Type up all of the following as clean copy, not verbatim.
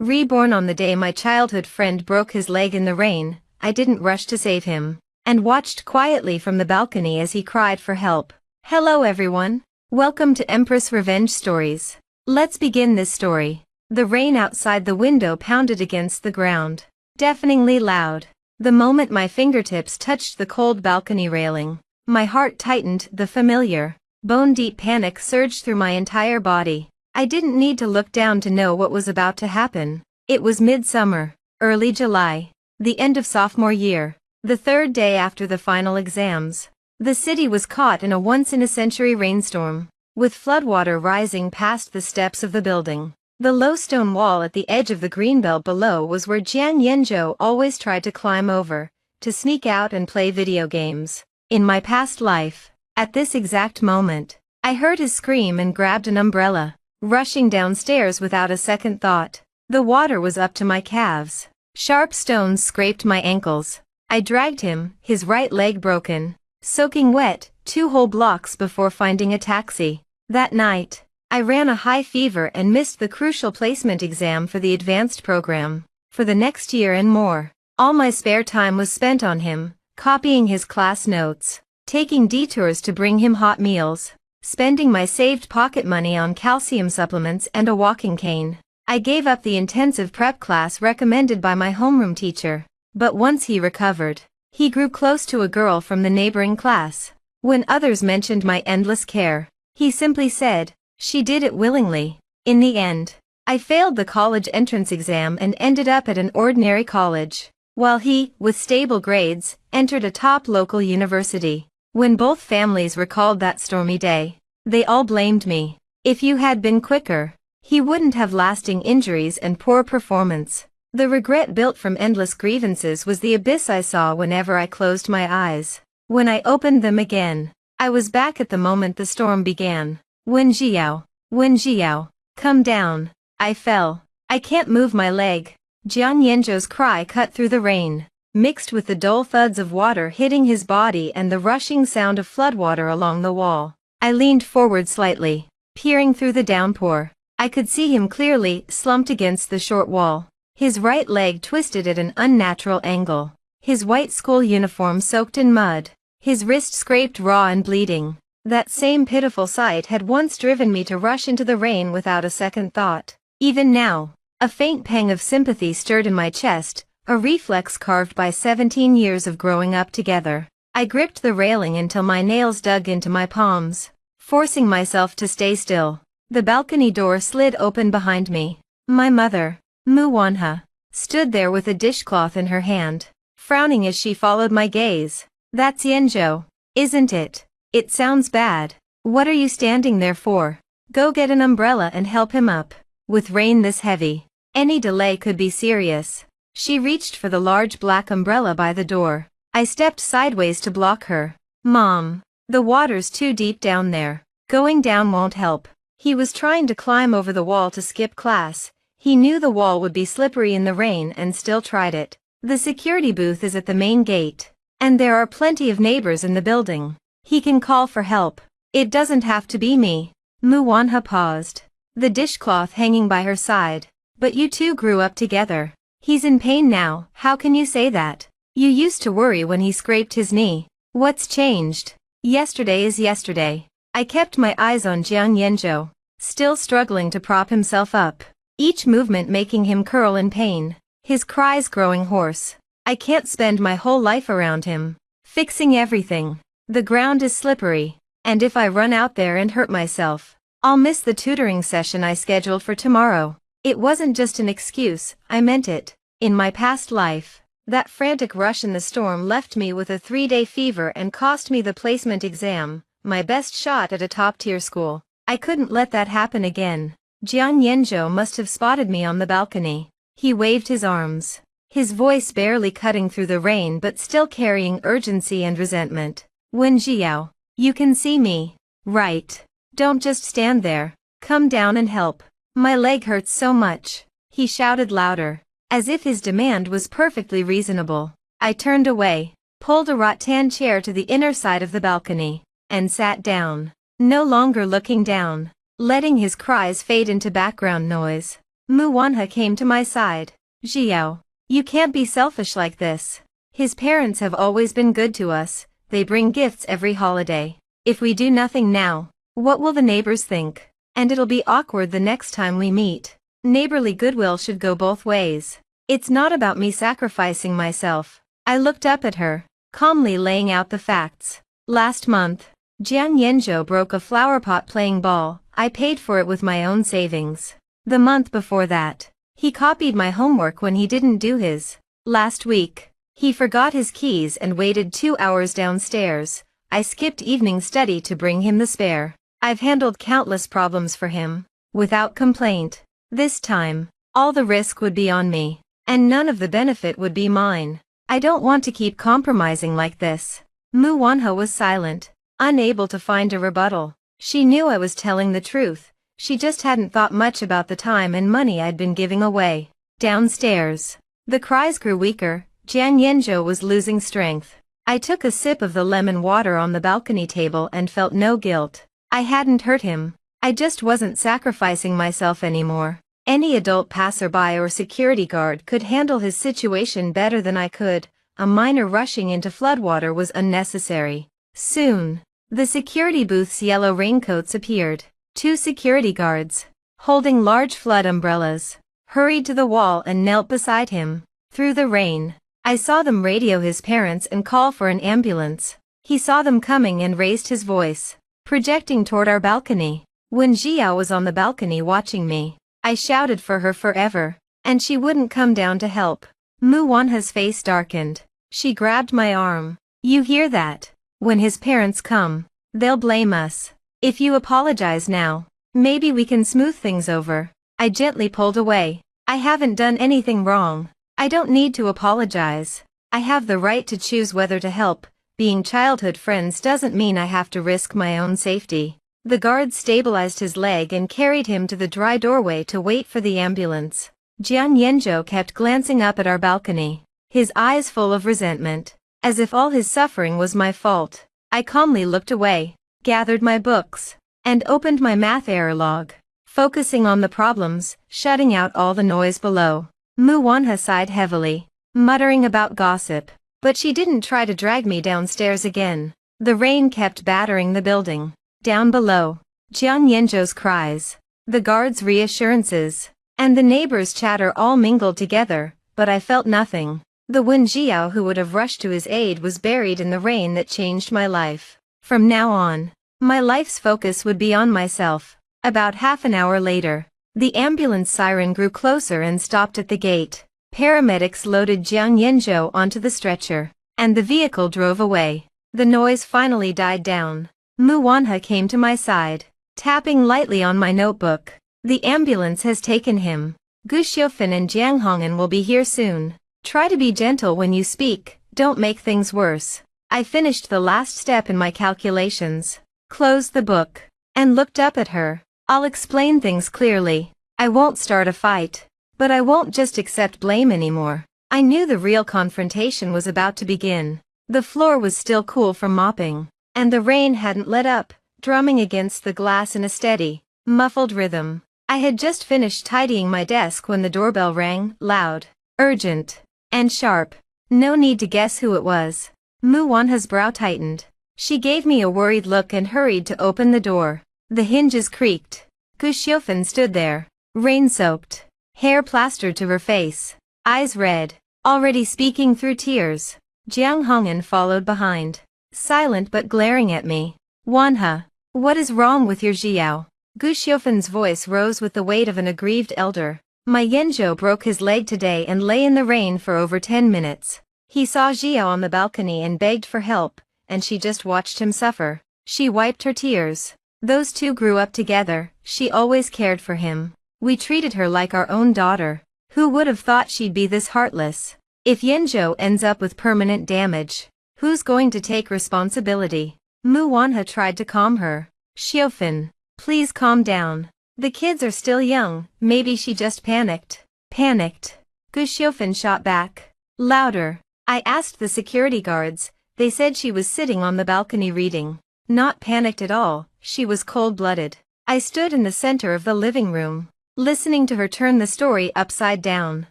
Reborn on the day my childhood friend broke his leg in the rain, I didn't rush to save him, and watched quietly from the balcony as he cried for help. Hello everyone. Welcome to Empress Revenge Stories. Let's begin this story. The rain outside the window pounded against the ground, deafeningly loud. The moment my fingertips touched the cold balcony railing, my heart tightened. The familiar, bone-deep panic surged through my entire body. I didn't need to look down to know what was about to happen. It was midsummer, early July, the end of sophomore year, the third day after the final exams. The city was caught in a once-in-a-century rainstorm, with floodwater rising past the steps of the building. The low stone wall at the edge of the greenbelt below was where Jian Yanzhou always tried to climb over, to sneak out and play video games. In my past life, at this exact moment, I heard his scream and grabbed an umbrella, rushing downstairs without a second thought. The water was up to my calves. Sharp stones scraped my ankles. I dragged him, his right leg broken, soaking wet, 2 whole blocks before finding a taxi. That night, I ran a high fever and missed the crucial placement exam for the advanced program. For the next year and more, all my spare time was spent on him, copying his class notes, taking detours to bring him hot meals, spending my saved pocket money on calcium supplements and a walking cane. I gave up the intensive prep class recommended by my homeroom teacher, but once he recovered, he grew close to a girl from the neighboring class. When others mentioned my endless care, he simply said, "She did it willingly." In the end, I failed the college entrance exam and ended up at an ordinary college, while he, with stable grades, entered a top local university. When both families recalled that stormy day, they all blamed me. If you had been quicker, he wouldn't have lasting injuries and poor performance. The regret built from endless grievances was the abyss I saw whenever I closed my eyes. When I opened them again, I was back at the moment the storm began. Wen Jiao, come down. I fell. I can't move my leg. Jian Yanzhou's cry cut through the rain, mixed with the dull thuds of water hitting his body and the rushing sound of floodwater along the wall. I leaned forward slightly, peering through the downpour. I could see him clearly, slumped against the short wall, his right leg twisted at an unnatural angle, his white school uniform soaked in mud, his wrist scraped raw and bleeding. That same pitiful sight had once driven me to rush into the rain without a second thought. Even now, a faint pang of sympathy stirred in my chest, a reflex carved by 17 years of growing up together. I gripped the railing until my nails dug into my palms, forcing myself to stay still. The balcony door slid open behind me. My mother, Mu Wanhe, stood there with a dishcloth in her hand, frowning as she followed my gaze. "That's Yanzhou, isn't it? It sounds bad. What are you standing there for? Go get an umbrella and help him up." With rain this heavy, any delay could be serious. She reached for the large black umbrella by the door. I stepped sideways to block her. "Mom, the water's too deep down there. Going down won't help." He was trying to climb over the wall to skip class. He knew the wall would be slippery in the rain and still tried it. "The security booth is at the main gate, and there are plenty of neighbors in the building. He can call for help. It doesn't have to be me." Mu Wanhe paused, the dishcloth hanging by her side. "But you two grew up together. He's in pain now. How can you say that? You used to worry when he scraped his knee. What's changed? Yesterday is yesterday." I kept my eyes on Jian Yanzhou, still struggling to prop himself up, each movement making him curl in pain, his cries growing hoarse. "I can't spend my whole life around him, fixing everything. The ground is slippery, and if I run out there and hurt myself, I'll miss the tutoring session I scheduled for tomorrow." It wasn't just an excuse, I meant it. In my past life, that frantic rush in the storm left me with a 3-day fever and cost me the placement exam, my best shot at a top-tier school. I couldn't let that happen again. Jian Yanzhou must have spotted me on the balcony. He waved his arms, his voice barely cutting through the rain but still carrying urgency and resentment. "Wen Jiao, you can see me, right? Don't just stand there. Come down and help. My leg hurts so much." He shouted louder, as if his demand was perfectly reasonable. I turned away, pulled a rattan chair to the inner side of the balcony, and sat down, no longer looking down, letting his cries fade into background noise. Mu Wanha came to my side. Xiao, you can't be selfish like this. His parents have always been good to us, they bring gifts every holiday. If we do nothing now, what will the neighbors think? And it'll be awkward the next time we meet. Neighborly goodwill should go both ways. It's not about me sacrificing myself. I looked up at her, calmly laying out the facts. Last month, Jiang Yanzhou broke a flower pot playing ball. I paid for it with my own savings. The month before that, he copied my homework when he didn't do his. Last week, he forgot his keys and waited 2 hours downstairs. I skipped evening study to bring him the spare. I've handled countless problems for him, without complaint. This time, all the risk would be on me, and none of the benefit would be mine. I don't want to keep compromising like this. Mu Wanha was silent, unable to find a rebuttal. She knew I was telling the truth, she just hadn't thought much about the time and money I'd been giving away. Downstairs, the cries grew weaker, Jiang Yanzhou was losing strength. I took a sip of the lemon water on the balcony table and felt no guilt. I hadn't hurt him, I just wasn't sacrificing myself anymore. Any adult passerby or security guard could handle his situation better than I could. A minor rushing into floodwater was unnecessary. Soon, the security booth's yellow raincoats appeared. 2 security guards, holding large flood umbrellas, hurried to the wall and knelt beside him. Through the rain, I saw them radio his parents and call for an ambulance. He saw them coming and raised his voice, projecting toward our balcony. When Xiao was on the balcony watching me, I shouted for her forever, and she wouldn't come down to help. Mu Wanha's face darkened. She grabbed my arm. You hear that? When his parents come, they'll blame us. If you apologize now, maybe we can smooth things over. I gently pulled away. I haven't done anything wrong. I don't need to apologize. I have the right to choose whether to help. Being childhood friends doesn't mean I have to risk my own safety. The guard stabilized his leg and carried him to the dry doorway to wait for the ambulance. Jiang Yanzhou kept glancing up at our balcony, his eyes full of resentment, as if all his suffering was my fault. I calmly looked away, gathered my books, and opened my math error log, focusing on the problems, shutting out all the noise below. Mu Wanha sighed heavily, muttering about gossip, but she didn't try to drag me downstairs again. The rain kept battering the building. Down below, Jiang Yanzhou's cries, the guards' reassurances, and the neighbors' chatter all mingled together, but I felt nothing. The Wen Jiao who would have rushed to his aid was buried in the rain that changed my life. From now on, my life's focus would be on myself. About half an hour later, the ambulance siren grew closer and stopped at the gate. Paramedics loaded Jiang Yanzhou onto the stretcher, and the vehicle drove away. The noise finally died down. Mu Wanha came to my side, tapping lightly on my notebook. The ambulance has taken him. Gu Xiufan and Jiang Hong'an will be here soon. Try to be gentle when you speak, don't make things worse. I finished the last step in my calculations, closed the book, and looked up at her. I'll explain things clearly. I won't start a fight, but I won't just accept blame anymore. I knew the real confrontation was about to begin. The floor was still cool from mopping, and the rain hadn't let up, drumming against the glass in a steady, muffled rhythm. I had just finished tidying my desk when the doorbell rang, loud, urgent, and sharp. No need to guess who it was. Mu Wanha's brow tightened. She gave me a worried look and hurried to open the door. The hinges creaked. Gu Xiufan stood there, rain-soaked, hair plastered to her face, eyes red, already speaking through tears. Jiang Hong'an followed behind, silent but glaring at me. Wanha, what is wrong with your Xiao? Gu Xiufan's voice rose with the weight of an aggrieved elder. My Yanzhou broke his leg today and lay in the rain for over 10 minutes. He saw Xiao on the balcony and begged for help, and she just watched him suffer. She wiped her tears. Those two grew up together, she always cared for him. We treated her like our own daughter. Who would have thought she'd be this heartless? If Yanzhou ends up with permanent damage, who's going to take responsibility? Mu Wanha tried to calm her. Xiufan, please calm down. The kids are still young, maybe she just panicked. Panicked? Gu Xiufan shot back. Louder. I asked the security guards, they said she was sitting on the balcony reading. Not panicked at all, she was cold-blooded. I stood in the center of the living room, listening to her turn the story upside down,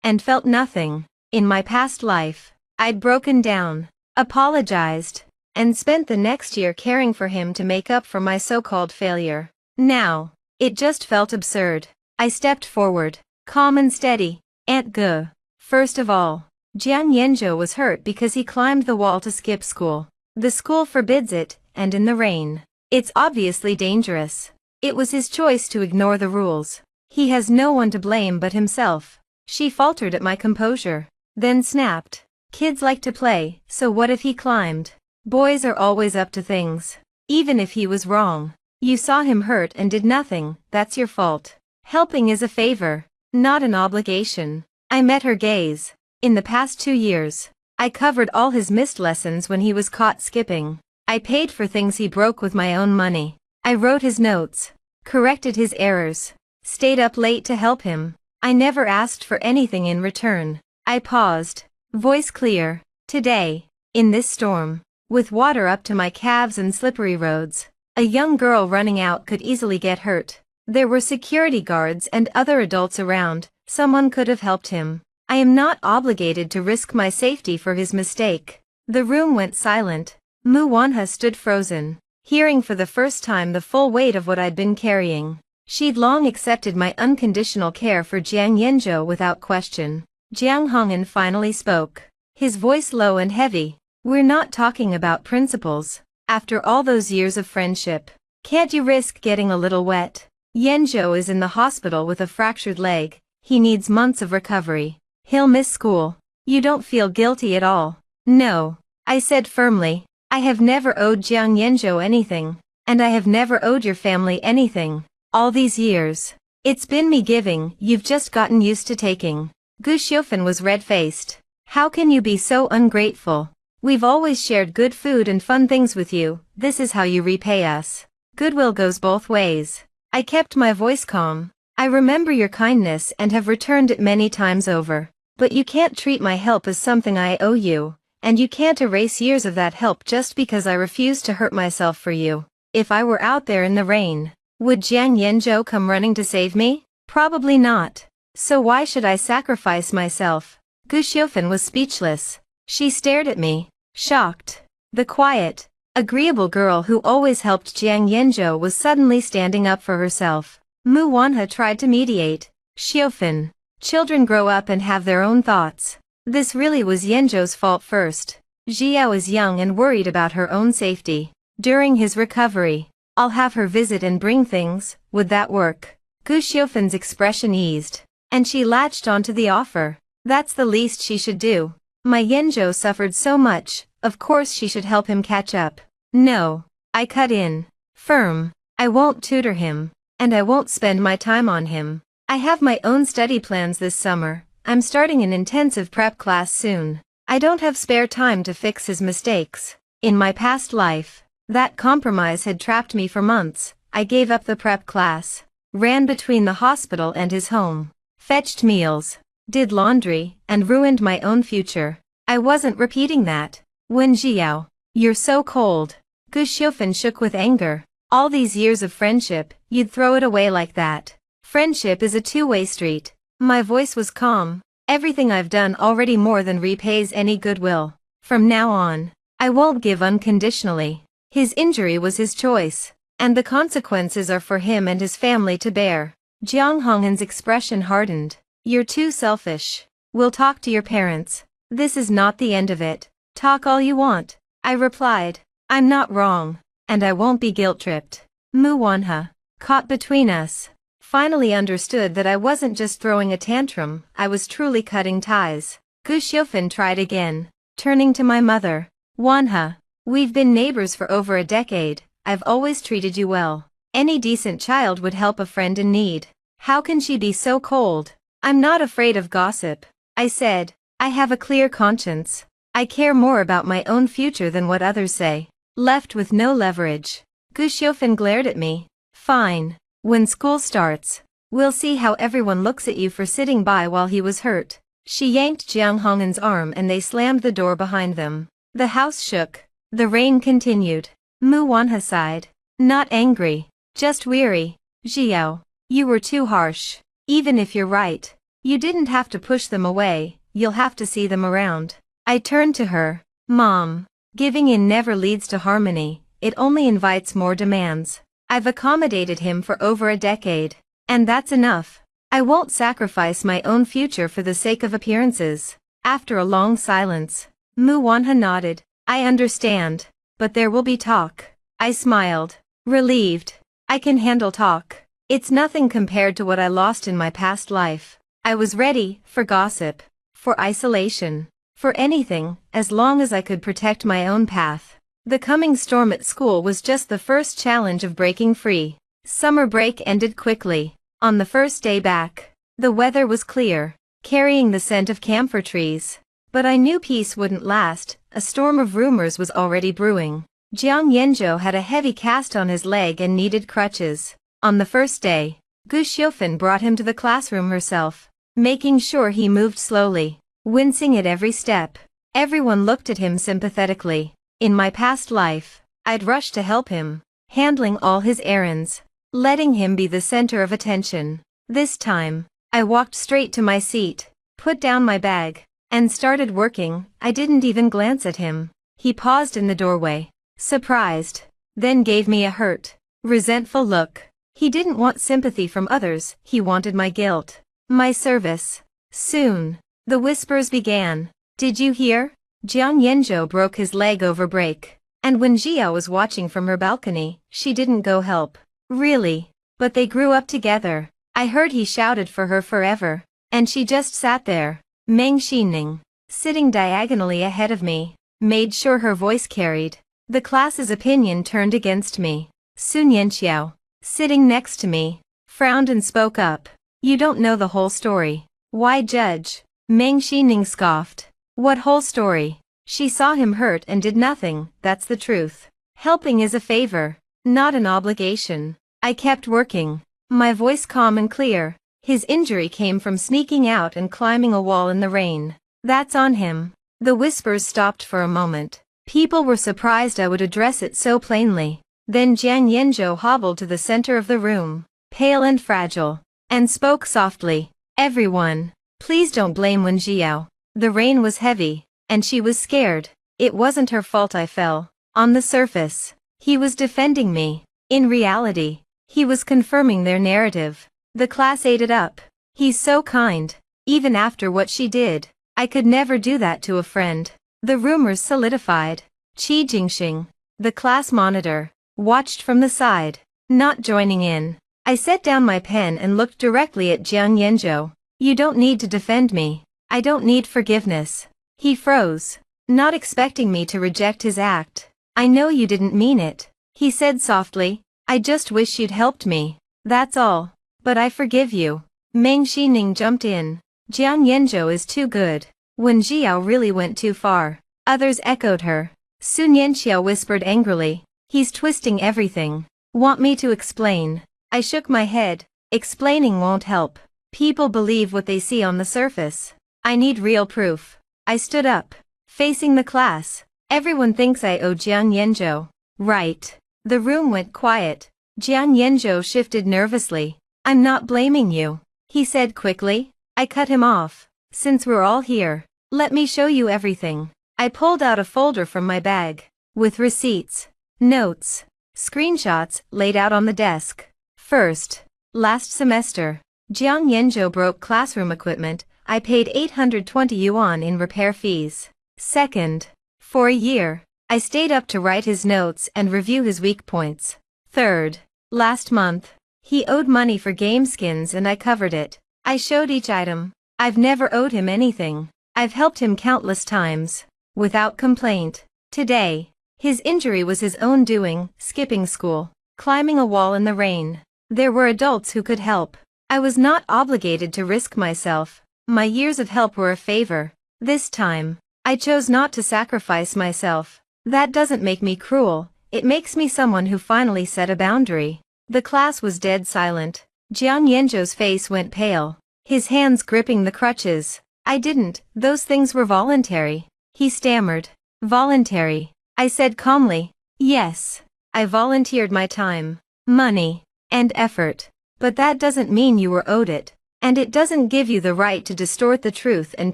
and felt nothing. In my past life, I'd broken down, apologized, and spent the next year caring for him to make up for my so-called failure. Now, it just felt absurd. I stepped forward, calm and steady. Aunt Ge. First of all, Jiang Yanzhou was hurt because he climbed the wall to skip school. The school forbids it, and in the rain. It's obviously dangerous. It was his choice to ignore the rules. He has no one to blame but himself. She faltered at my composure, then snapped. Kids like to play, so what if he climbed? Boys are always up to things. Even if he was wrong. You saw him hurt and did nothing, that's your fault. Helping is a favor, not an obligation. I met her gaze. In the past 2 years, I covered all his missed lessons when he was caught skipping. I paid for things he broke with my own money. I wrote his notes, corrected his errors, stayed up late to help him. I never asked for anything in return. I paused, voice clear. Today, in this storm, with water up to my calves and slippery roads, a young girl running out could easily get hurt. There were security guards and other adults around. Someone could have helped him. I am not obligated to risk my safety for his mistake. The room went silent. Mu Wanha stood frozen, hearing for the first time the full weight of what I'd been carrying. She'd long accepted my unconditional care for Jiang Yanzhou without question. Jiang Hongyan finally spoke, his voice low and heavy. We're not talking about principles. After all those years of friendship, can't you risk getting a little wet? Yanzhou is in the hospital with a fractured leg. He needs months of recovery. He'll miss school. You don't feel guilty at all? No, I said firmly. I have never owed Jiang Yanzhou anything, and I have never owed your family anything. All these years, it's been me giving, you've just gotten used to taking. Gu Xiufen was red-faced. How can you be so ungrateful? We've always shared good food and fun things with you. This is how you repay us. Goodwill goes both ways. I kept my voice calm. I remember your kindness and have returned it many times over. But you can't treat my help as something I owe you, and you can't erase years of that help just because I refused to hurt myself for you. If I were out there in the rain, would Jiang Yanzhou come running to save me? Probably not. So why should I sacrifice myself? Gu Xiufen was speechless. She stared at me, shocked. The quiet, agreeable girl who always helped Jiang Yanzhou was suddenly standing up for herself. Mu Wanha tried to mediate. Xiufen, children grow up and have their own thoughts. This really was Yanzhou's fault first. Xiao is young and worried about her own safety. During his recovery, I'll have her visit and bring things. Would that work? Gu Xiufen's expression eased, and she latched onto the offer. That's the least she should do. My Yanzhou suffered so much, of course she should help him catch up. No, I cut in. Firm. I won't tutor him, and I won't spend my time on him. I have my own study plans this summer. I'm starting an intensive prep class soon. I don't have spare time to fix his mistakes. In my past life, that compromise had trapped me for months. I gave up the prep class, ran between the hospital and his home, fetched meals, did laundry, and ruined my own future. I wasn't repeating that. Wen Jiao, you're so cold. Gu Xiufen shook with anger. All these years of friendship, you'd throw it away like that. Friendship is a two-way street. My voice was calm. Everything I've done already more than repays any goodwill. From now on, I won't give unconditionally. His injury was his choice, and the consequences are for him and his family to bear. Jiang Hongyan's expression hardened. You're too selfish. We'll talk to your parents. This is not the end of it. Talk all you want. I replied. I'm not wrong, and I won't be guilt-tripped. Mu Wanha, caught between us, finally understood that I wasn't just throwing a tantrum, I was truly cutting ties. Gu Xiufen tried again, turning to my mother. Wanha, we've been neighbors for over a decade. I've always treated you well. Any decent child would help a friend in need. How can she be so cold? I'm not afraid of gossip, I said. I have a clear conscience. I care more about my own future than what others say. Left with no leverage, Gu Xiufen glared at me. Fine. When school starts, we'll see how everyone looks at you for sitting by while he was hurt. She yanked Jiang Hongyan's arm and they slammed the door behind them. The house shook. The rain continued. Mu Wanha sighed. Not angry, just weary. Xiao, you were too harsh. Even if you're right, you didn't have to push them away, you'll have to see them around. I turned to her. Mom, giving in never leads to harmony, it only invites more demands. I've accommodated him for over a decade. And that's enough. I won't sacrifice my own future for the sake of appearances. After a long silence, Mu Wanha nodded. I understand. But there will be talk. I smiled. Relieved. I can handle talk. It's nothing compared to what I lost in my past life. I was ready for gossip, for isolation, for anything, as long as I could protect my own path. The coming storm at school was just the first challenge of breaking free. Summer break ended quickly. On the first day back, the weather was clear, carrying the scent of camphor trees. But I knew peace wouldn't last. A storm of rumors was already brewing. Jiang Yanzhou had a heavy cast on his leg and needed crutches. On the first day, Gu Xiufan brought him to the classroom herself, making sure he moved slowly, wincing at every step. Everyone looked at him sympathetically. In my past life, I'd rushed to help him, handling all his errands, letting him be the center of attention. This time, I walked straight to my seat, put down my bag, and started working. I didn't even glance at him. He paused in the doorway, surprised, then gave me a hurt, resentful look. He didn't want sympathy from others, he wanted my guilt, my service. Soon, the whispers began. Did you hear? Jiang Yanzhou broke his leg over break. And when Jia was watching from her balcony, she didn't go help. Really? But they grew up together. I heard he shouted for her forever. And she just sat there. Meng Xining, sitting diagonally ahead of me, made sure her voice carried. The class's opinion turned against me. Sun Yanxiao, sitting next to me, frowned and spoke up. You don't know the whole story. Why judge? Meng Xining scoffed. What whole story? She saw him hurt and did nothing, that's the truth. Helping is a favor, not an obligation. I kept working, my voice calm and clear. His injury came from sneaking out and climbing a wall in the rain. That's on him. The whispers stopped for a moment. People were surprised I would address it so plainly. Then Jiang Yanzhou hobbled to the center of the room, pale and fragile, and spoke softly. Everyone, please don't blame Wen Jiao. The rain was heavy, and she was scared. It wasn't her fault I fell. On the surface, he was defending me. In reality, he was confirming their narrative. The class ate it up. He's so kind. Even after what she did, I could never do that to a friend. The rumors solidified. Qi Jingxing, the class monitor, watched from the side, not joining in. I set down my pen and looked directly at Jiang Yanzhou. You don't need to defend me. I don't need forgiveness. He froze, not expecting me to reject his act. I know you didn't mean it, he said softly. I just wish you'd helped me. That's all. But I forgive you. Meng Xining jumped in. Jiang Yanzhou is too good. Wen Jiao really went too far. Others echoed her. Sun Yanxiao whispered angrily. He's twisting everything. Want me to explain? I shook my head. Explaining won't help. People believe what they see on the surface. I need real proof. I stood up, facing the class. Everyone thinks I owe Jiang Yanzhou. Right. The room went quiet. Jiang Yanzhou shifted nervously. I'm not blaming you, he said quickly. I cut him off. Since we're all here, let me show you everything. I pulled out a folder from my bag, with receipts, notes, screenshots laid out on the desk. First, last semester, Jiang Yanzhou broke classroom equipment. I paid 820 yuan in repair fees. Second, for a year, I stayed up to write his notes and review his weak points. Third, last month, he owed money for game skins and I covered it. I showed each item. I've never owed him anything. I've helped him countless times, without complaint. Today, his injury was his own doing, skipping school, climbing a wall in the rain. There were adults who could help. I was not obligated to risk myself. My years of help were a favor. This time, I chose not to sacrifice myself. That doesn't make me cruel, it makes me someone who finally set a boundary. The class was dead silent. Jiang Yanzhou's face went pale, his hands gripping the crutches. I didn't, those things were voluntary. He stammered. Voluntary. I said calmly. Yes. I volunteered my time, money, and effort. But that doesn't mean you were owed it. And it doesn't give you the right to distort the truth and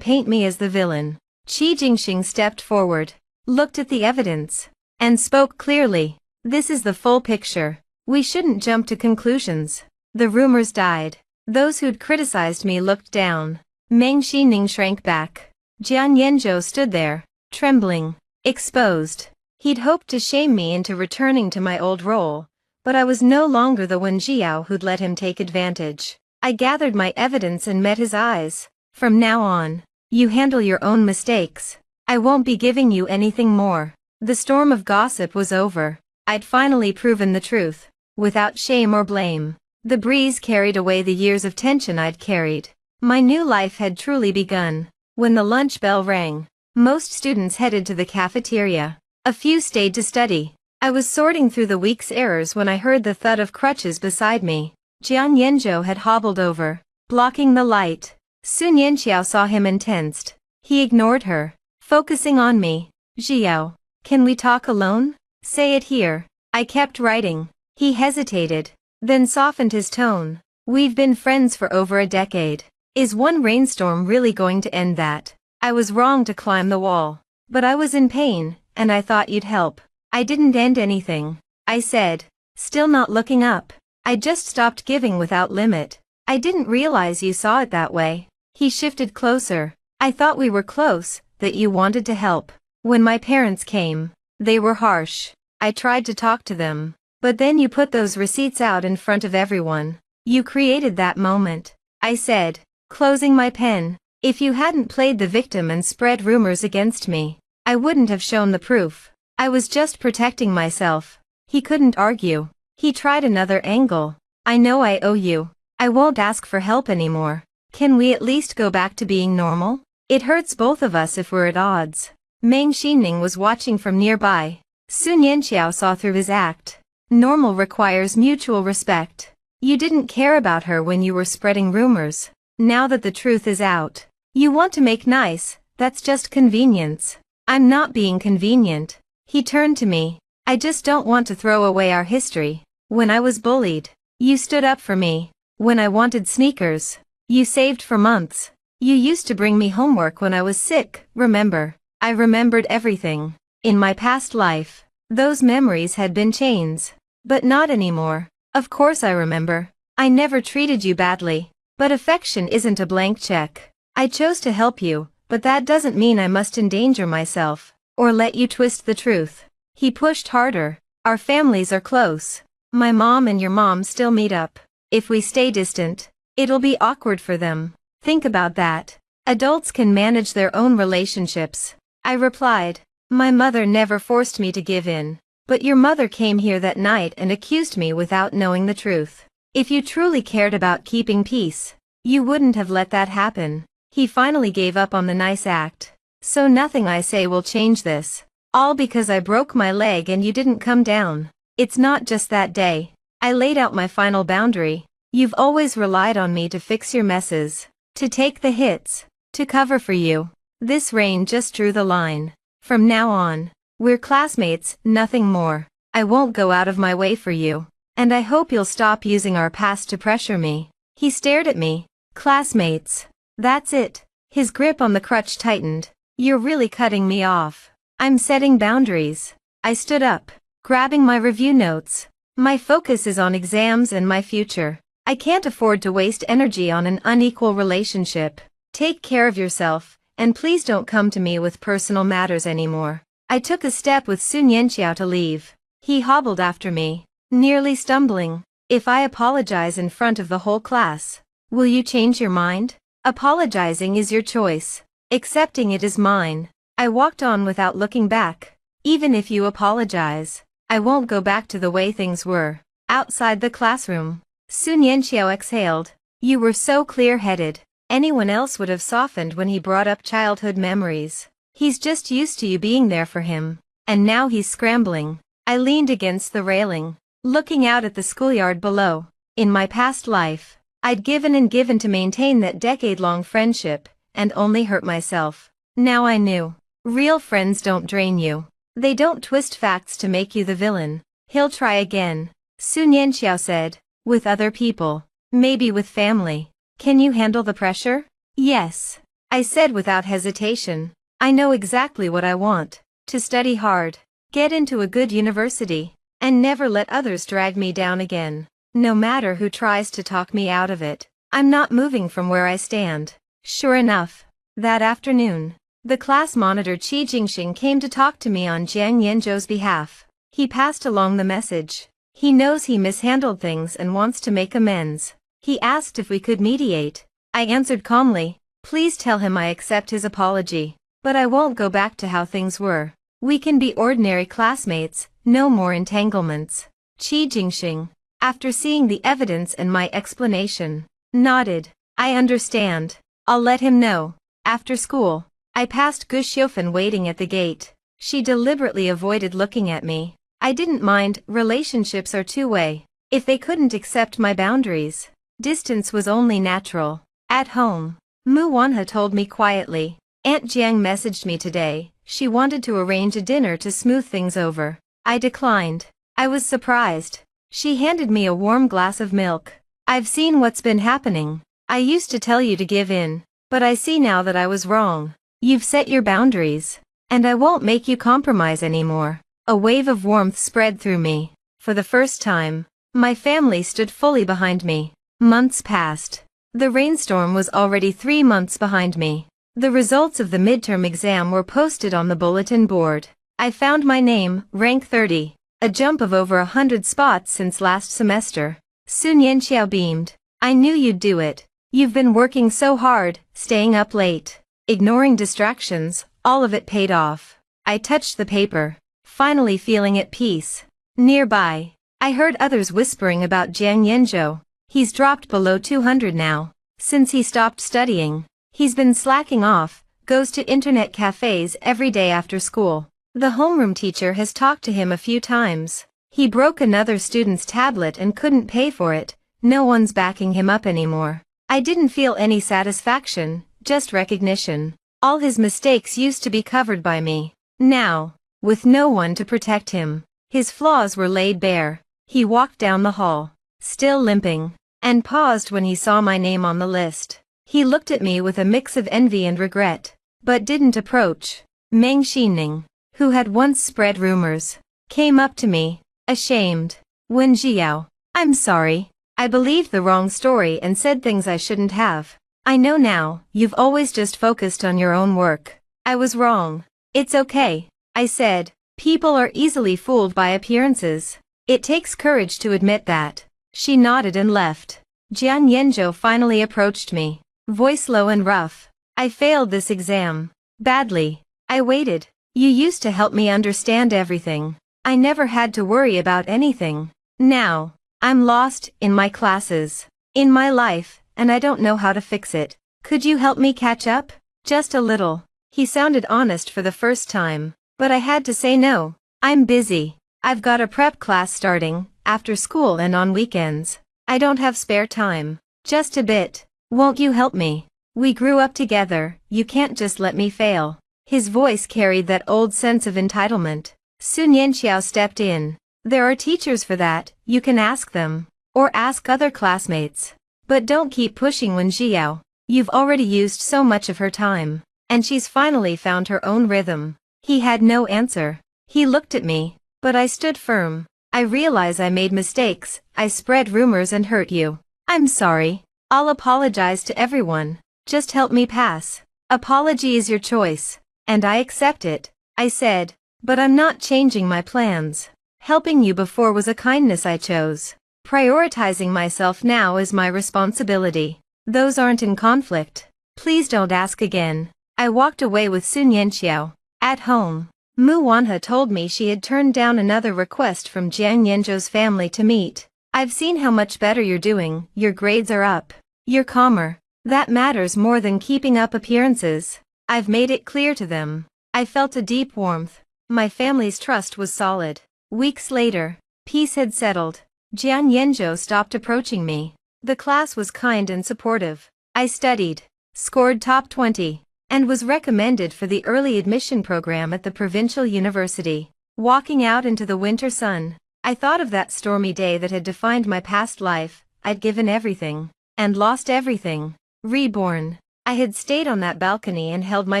paint me as the villain. Qi Jingxing stepped forward, looked at the evidence, and spoke clearly. This is the full picture. We shouldn't jump to conclusions. The rumors died. Those who'd criticized me looked down. Meng Xining shrank back. Jian Yanzhou stood there, trembling, exposed. He'd hoped to shame me into returning to my old role, but I was no longer the Wen Jiao who'd let him take advantage. I gathered my evidence and met his eyes. From now on, you handle your own mistakes. I won't be giving you anything more. The storm of gossip was over. I'd finally proven the truth, without shame or blame. The breeze carried away the years of tension I'd carried. My new life had truly begun. When the lunch bell rang, most students headed to the cafeteria. A few stayed to study. I was sorting through the week's errors when I heard the thud of crutches beside me. Jian Yanzhou had hobbled over, blocking the light. Sun Yanxiao saw him and tensed. He ignored her, focusing on me. Xiao, can we talk alone? Say it here. I kept writing. He hesitated, then softened his tone. We've been friends for over a decade. Is one rainstorm really going to end that? I was wrong to climb the wall, but I was in pain, and I thought you'd help. I didn't end anything, I said, still not looking up. I just stopped giving without limit. I didn't realize you saw it that way. He shifted closer. I thought we were close, that you wanted to help. When my parents came, they were harsh. I tried to talk to them, but then you put those receipts out in front of everyone. You created that moment, I said, closing my pen. If you hadn't played the victim and spread rumors against me, I wouldn't have shown the proof. I was just protecting myself. He couldn't argue. He tried another angle. I know I owe you. I won't ask for help anymore. Can we at least go back to being normal? It hurts both of us if we're at odds. Meng Xining was watching from nearby. Sun Yanxiao saw through his act. Normal requires mutual respect. You didn't care about her when you were spreading rumors. Now that the truth is out, you want to make nice. That's just convenience. I'm not being convenient. He turned to me. I just don't want to throw away our history. When I was bullied, you stood up for me. When I wanted sneakers, you saved for months. You used to bring me homework when I was sick, remember? I remembered everything. In my past life, those memories had been chains. But not anymore. Of course I remember. I never treated you badly. But affection isn't a blank check. I chose to help you, but that doesn't mean I must endanger myself, or let you twist the truth. He pushed harder. Our families are close. My mom and your mom still meet up. If we stay distant, it'll be awkward for them. Think about that. Adults can manage their own relationships. I replied. My mother never forced me to give in. But your mother came here that night and accused me without knowing the truth. If you truly cared about keeping peace, you wouldn't have let that happen. He finally gave up on the nice act. So nothing I say will change this. All because I broke my leg and you didn't come down. It's not just that day. I laid out my final boundary. You've always relied on me to fix your messes, to take the hits, to cover for you. This rain just drew the line. From now on, we're classmates, nothing more. I won't go out of my way for you. And I hope you'll stop using our past to pressure me. He stared at me. Classmates. That's it. His grip on the crutch tightened. You're really cutting me off. I'm setting boundaries. I stood up, grabbing my review notes. My focus is on exams and my future. I can't afford to waste energy on an unequal relationship. Take care of yourself, and please don't come to me with personal matters anymore. I took a step with Sun Yanxiao to leave. He hobbled after me, nearly stumbling. If I apologize in front of the whole class, will you change your mind? Apologizing is your choice. Accepting it is mine. I walked on without looking back. Even if you apologize, I won't go back to the way things were. Outside the classroom, Sun Yanxiao exhaled. You were so clear-headed. Anyone else would have softened when he brought up childhood memories. He's just used to you being there for him. And now he's scrambling. I leaned against the railing, looking out at the schoolyard below. In my past life, I'd given and given to maintain that decade-long friendship, and only hurt myself. Now I knew. Real friends don't drain you. They don't twist facts to make you the villain. He'll try again, Sun Yanxiao said. With other people. Maybe with family. Can you handle the pressure? Yes, I said without hesitation. I know exactly what I want. To study hard, get into a good university, and never let others drag me down again. No matter who tries to talk me out of it, I'm not moving from where I stand. Sure enough, that afternoon, the class monitor Qi Jingxing came to talk to me on Jiang Yanzhou's behalf. He passed along the message. He knows he mishandled things and wants to make amends. He asked if we could mediate. I answered calmly, please tell him I accept his apology, but I won't go back to how things were. We can be ordinary classmates, no more entanglements. Qi Jingxing, after seeing the evidence and my explanation, nodded. I understand. I'll let him know. After school, I passed Gu Xiufen waiting at the gate. She deliberately avoided looking at me. I didn't mind, relationships are two-way. If they couldn't accept my boundaries, distance was only natural. At home, Mu Wanhe told me quietly, Aunt Jiang messaged me today. She wanted to arrange a dinner to smooth things over. I declined. I was surprised. She handed me a warm glass of milk. I've seen what's been happening. I used to tell you to give in, but I see now that I was wrong. You've set your boundaries, and I won't make you compromise anymore. A wave of warmth spread through me. For the first time, my family stood fully behind me. Months passed. The rainstorm was already 3 months behind me. The results of the midterm exam were posted on the bulletin board. I found my name, rank 30, a jump of over 100 spots since last semester. Sun Yanxiao beamed. I knew you'd do it. You've been working so hard, staying up late, ignoring distractions, all of it paid off. I touched the paper, finally feeling at peace. Nearby, I heard others whispering about Jiang Yanzhou. He's dropped below 200 now. Since he stopped studying, he's been slacking off, goes to internet cafes every day after school. The homeroom teacher has talked to him a few times. He broke another student's tablet and couldn't pay for it. No one's backing him up anymore. I didn't feel any satisfaction, just recognition. All his mistakes used to be covered by me. Now, with no one to protect him, his flaws were laid bare. He walked down the hall, still limping, and paused when he saw my name on the list. He looked at me with a mix of envy and regret, but didn't approach. Meng Xining, who had once spread rumors, came up to me, ashamed. Wen Jiao, I'm sorry. I believed the wrong story and said things I shouldn't have. I know now, you've always just focused on your own work. I was wrong. It's okay, I said. People are easily fooled by appearances. It takes courage to admit that. She nodded and left. Jiang Yanzhou finally approached me, voice low and rough. I failed this exam. Badly. I waited. You used to help me understand everything. I never had to worry about anything. Now, I'm lost in my classes, in my life, and I don't know how to fix it. Could you help me catch up? Just a little. He sounded honest for the first time, but I had to say no. I'm busy. I've got a prep class starting, after school and on weekends. I don't have spare time. Just a bit. Won't you help me? We grew up together, you can't just let me fail. His voice carried that old sense of entitlement. Sun Yanxiao stepped in. There are teachers for that, you can ask them. Or ask other classmates. But don't keep pushing Wen Jiao. You've already used so much of her time. And she's finally found her own rhythm. He had no answer. He looked at me, but I stood firm. I realize I made mistakes, I spread rumors and hurt you. I'm sorry. I'll apologize to everyone. Just help me pass. Apology is your choice. And I accept it, I said. But I'm not changing my plans. Helping you before was a kindness I chose. Prioritizing myself now is my responsibility. Those aren't in conflict. Please don't ask again. I walked away with Sun Yanxiao. At home, Mu Wanhe told me she had turned down another request from Jiang Yanzhou's family to meet. I've seen how much better you're doing, your grades are up. You're calmer. That matters more than keeping up appearances. I've made it clear to them. I felt a deep warmth. My family's trust was solid. Weeks later, peace had settled. Jiang Yanzhou stopped approaching me. The class was kind and supportive. I studied, scored top 20, and was recommended for the early admission program at the provincial university. Walking out into the winter sun, I thought of that stormy day that had defined my past life. I'd given everything, and lost everything. Reborn. I had stayed on that balcony and held my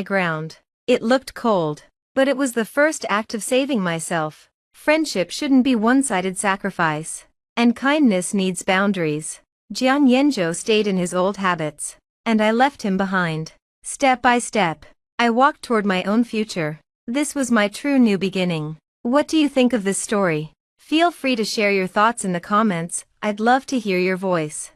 ground. It looked cold, but it was the first act of saving myself. Friendship shouldn't be one-sided sacrifice. And kindness needs boundaries. Jian Yanzhou stayed in his old habits, and I left him behind. Step by step, I walked toward my own future. This was my true new beginning. What do you think of this story? Feel free to share your thoughts in the comments. I'd love to hear your voice.